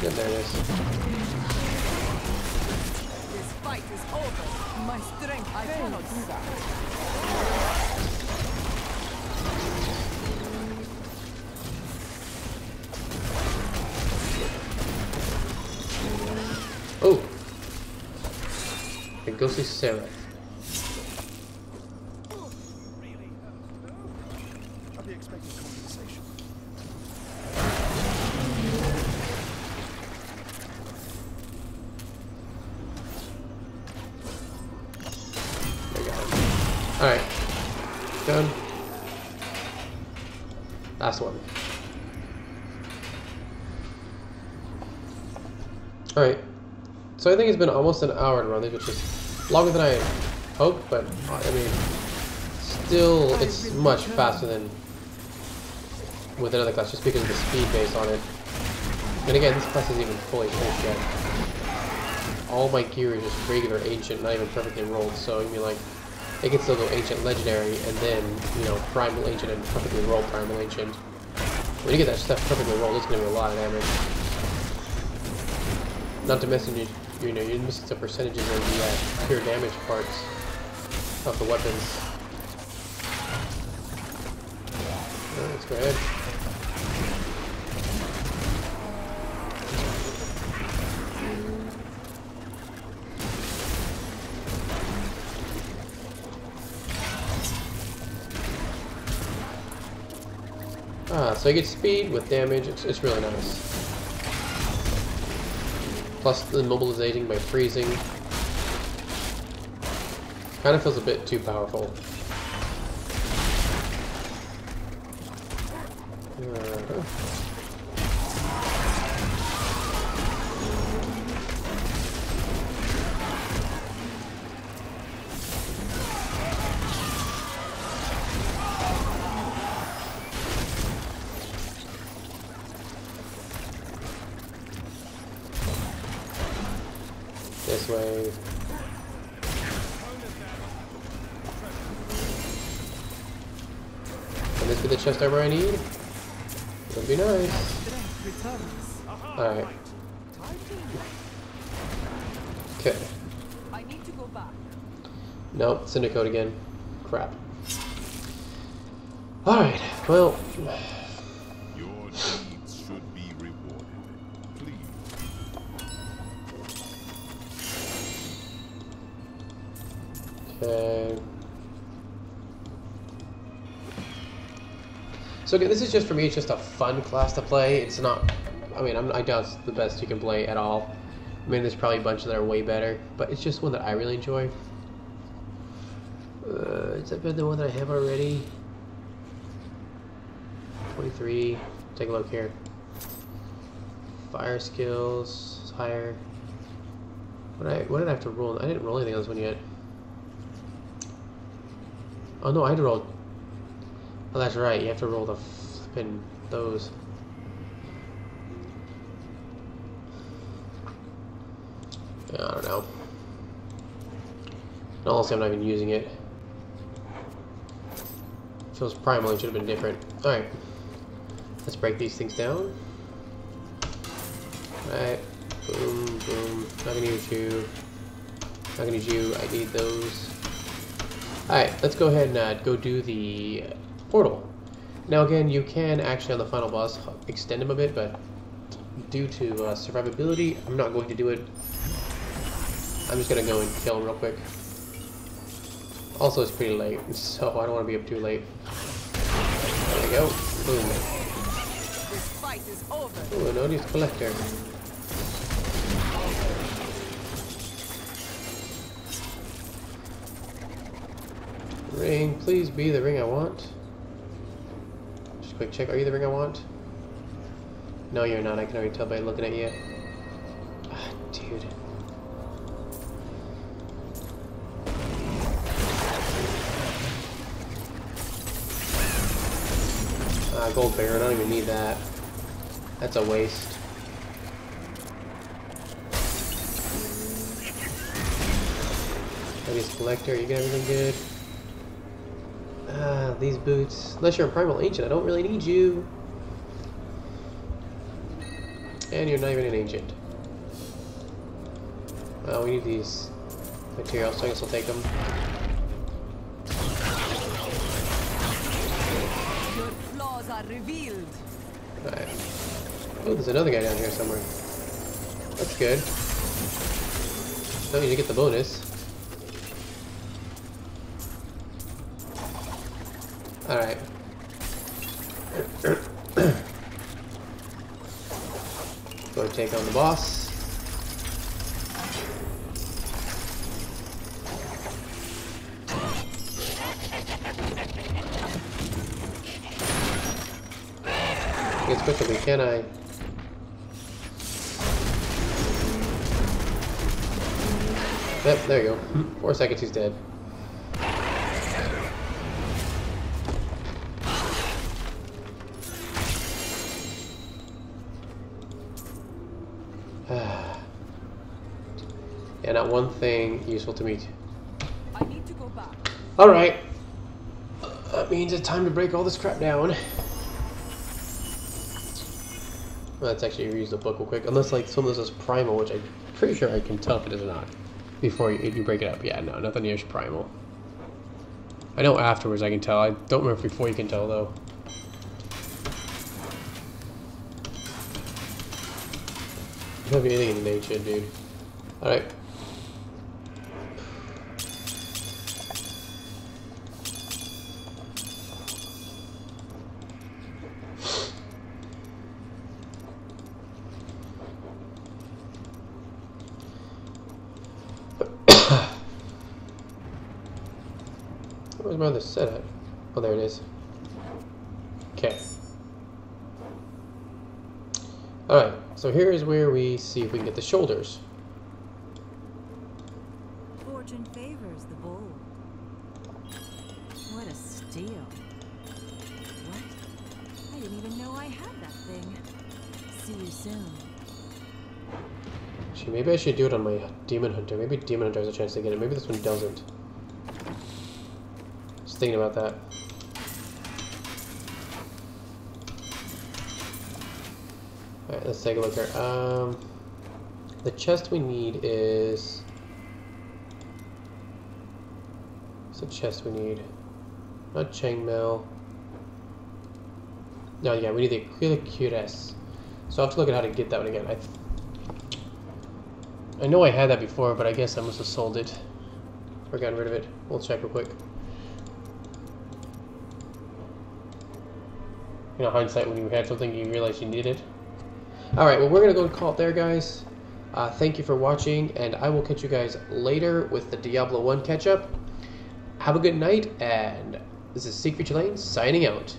Yeah, there it is. This fight is over. My strength, I cannot do that. Oh! The ghostly Seraph. Really? I'll be expecting compensation. There you go. Alright. Done. Last one. Alright. So I think it's been almost an hour to run this, which is longer than I had hoped, but I mean, still, it's much faster than with another class, just because of the speed base on it. And again, this class isn't even fully finished yet. All my gear is just regular ancient, not even perfectly rolled, so I mean, like, it can still go ancient legendary, and then, you know, primal ancient and perfectly rolled primal ancient. When you get that stuff perfectly rolled, it's going to be a lot of damage. Not to mention, you know, you miss the percentages of the pure damage parts of the weapons. Let's go ahead. So I get speed with damage, it's really nice. Plus the immobilizing by freezing. Kind of feels a bit too powerful. This way. Can this be the chest armor I need? That'd be nice. returns. Alright. Okay. I need to go back. Nope, Syndicate again. Crap. Alright, well. Your deeds should be rewarded. Please. Okay. So again, this is just for me, it's just a fun class to play. It's not, I mean, I doubt it's the best you can play at all. I mean, there's probably a bunch that are way better, but it's just one that I really enjoy. Is that better than the one that I have already? 23. Take a look here. Fire skills is higher. What did I have to roll? I didn't roll anything on this one yet. Oh no, I had to roll. Oh, that's right. You have to roll the flippin' those. I don't know. And honestly, I'm not even using it. Feels primal. It should have been different. All right. Let's break these things down. All right. Boom, boom. Not gonna use you. Not gonna use you. I need those. All right. Let's go ahead and go do the portal. Now again, you can actually on the final boss extend him a bit, but due to survivability, I'm not going to do it. I'm just gonna go and kill him real quick. Also, it's pretty late, so I don't want to be up too late. There we go. Boom. This fight is over. Ooh, an odious collector. Ring, please be the ring I want. Just a quick check. Are you the ring I want? No, you're not. I can already tell by looking at you. Ah, dude. Gold Baron, I don't even need that. That's a waste. Odious Collector, you got everything good? Ah, these boots. Unless you're a Primal Ancient, I don't really need you. And you're not even an Ancient. Well, we need these materials, so I guess I'll take them. Are revealed. Alright. Oh, there's another guy down here somewhere. That's good. That means you get the bonus. Alright. Go and take on the boss. Get quickly, can I? Yep, there you go. 4 seconds, he's dead. Yeah, not one thing useful to me. I need to go back. Alright. That means it's time to break all this crap down. Let's actually reuse the book real quick. Unless like some of this is primal, which I'm pretty sure I can tell if it is or not. Before you break it up. Yeah, no, nothing near is primal. I know afterwards I can tell. I don't remember if before you can tell though. I don't have anything in nature, dude. Alright. Where's my other set at? Oh, there it is. Okay. Alright, so here is where we see if we can get the shoulders. Fortune favors the bold. What a steal. What? I didn't even know I had that thing. See you soon. Actually, maybe I should do it on my Demon Hunter. Maybe Demon Hunter has a chance to get it. Maybe this one doesn't. Just thinking about that. Alright, let's take a look here. The chest we need is... What's the chest we need? Not chainmail. No, yeah, we need the acrylic cuirass. So I'll have to look at how to get that one again. I know I had that before, but I guess I must have sold it. Or gotten rid of it. We'll check real quick. You know, hindsight, when you had something, you realize you needed it. Alright, well, we're going to go and call it there, guys. Thank you for watching, and I will catch you guys later with the Diablo 1 catch-up. Have a good night, and this is Secret Lane signing out.